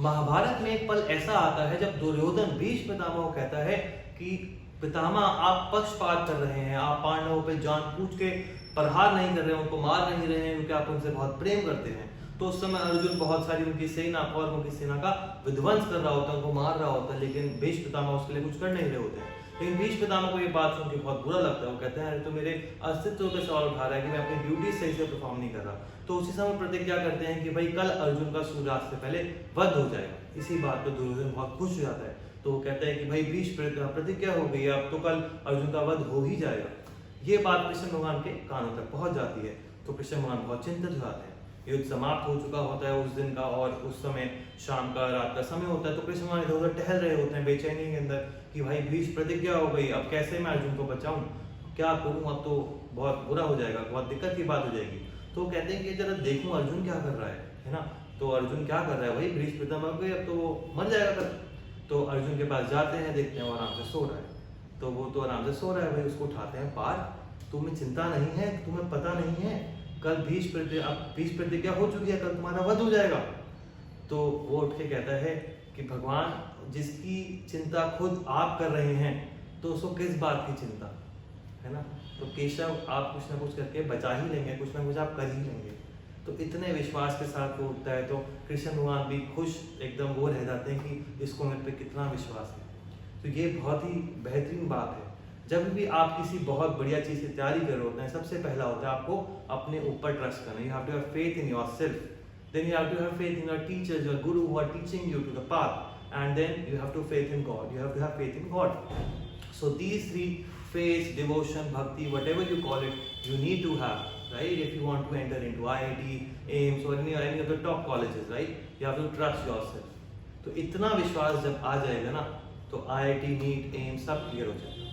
महाभारत में एक पल ऐसा आता है जब दुर्योधन भीष्म पितामह को कहता है कि पितामह आप पक्षपात कर रहे हैं, आप पांडवों पे जानबूझ के प्रहार नहीं कर रहे हैं, उनको मार नहीं रहे हैं क्योंकि आप उनसे बहुत प्रेम करते हैं। तो उस समय अर्जुन बहुत सारी उनकी सेना कौरवों की सेना का विध्वंस कर रहा होता है, उनको मार रहा होता है, लेकिन भीष्म पितामह उसके लिए कुछ कर नहीं रहे होते हैं। लेकिन भीष्म पितामह को ये बात सुन के बहुत बुरा लगता है। वो कहते हैं अरे तो मेरे अस्तित्व पे सवाल उठा रहा है कि मैं अपनी ड्यूटी सही से परफॉर्म नहीं कर रहा। तो उसी समय प्रतिज्ञा करते हैं कि भाई कल अर्जुन का सूर्यास्त से पहले वध हो जाएगा। इसी बात पर दुर्योधन बहुत खुश हो जाता है। तो वो कहता है कि भाई भीष्म प्रतिज्ञा हो गई है, अब तो कल अर्जुन का वध हो ही जाएगा। ये बात कृष्ण भगवान के कानों तक पहुंच जाती है। तो कृष्ण भगवान बहुत चिंतित हो जाते हैं। युद्ध समाप्त हो चुका होता है उस दिन का, और उस समय शाम का रात का समय होता है। तो कृष्ण भगवान इधर उधर टहल रहे होते हैं बेचैनी के अंदर कि भाई भीष्म प्रतिज्ञा हो गई, अब कैसे मैं अर्जुन को बचाऊं, क्या करूं, अब तो बहुत बुरा हो जाएगा, बहुत दिक्कत की बात हो जाएगी। तो कहते हैं कि जरा देखूं अर्जुन क्या कर रहा है ना। तो अर्जुन क्या कर रहा है, वही भीष्म पितामह को, अब तो वो मर जाएगा कल। तो अर्जुन के पास जाते हैं, देखते हैं वो आराम से सो रहा है। तो वो तो आराम से सो रहा है, भाई उसको उठाते हैं, पार तुम्हें चिंता नहीं है, तुम्हें पता नहीं है कल भीष्म प्रतिज्ञा हो चुकी है, कल तुम्हारा वध हो जाएगा। तो वो उठ के कहता है कि भगवान जिसकी चिंता खुद आप कर रहे हैं तो उसको किस बात की चिंता है ना। तो केशव आप कुछ ना कुछ करके बचा ही लेंगे, कुछ ना कुछ आप कर ही लेंगे। तो इतने विश्वास के साथ वो उठता है। तो कृष्ण भगवान भी खुश एकदम वो रह जाते हैं कि इसको मेरे पे कितना विश्वास है। तो ये बहुत ही बेहतरीन बात है। जब भी आप किसी बहुत बढ़िया चीज़ की तैयारी कर रहे होते हैं, सबसे पहला होता है आपको अपने ऊपर ट्रस्ट करना। You have to have faith in yourself, then you have to have faith in your teachers, your guru who are teaching you to the path, and then you have to faith in God. You have to have faith in God. So these three: faith, devotion, bhakti, whatever you call it, you need to have, right? If you want to enter into IIT, AIIMS or any of the top colleges, right? You have to trust yourself. तो इतना विश्वास जब आ जाएगा ना, तो IIT, NEET, AIIMS सब clear हो जाएगा।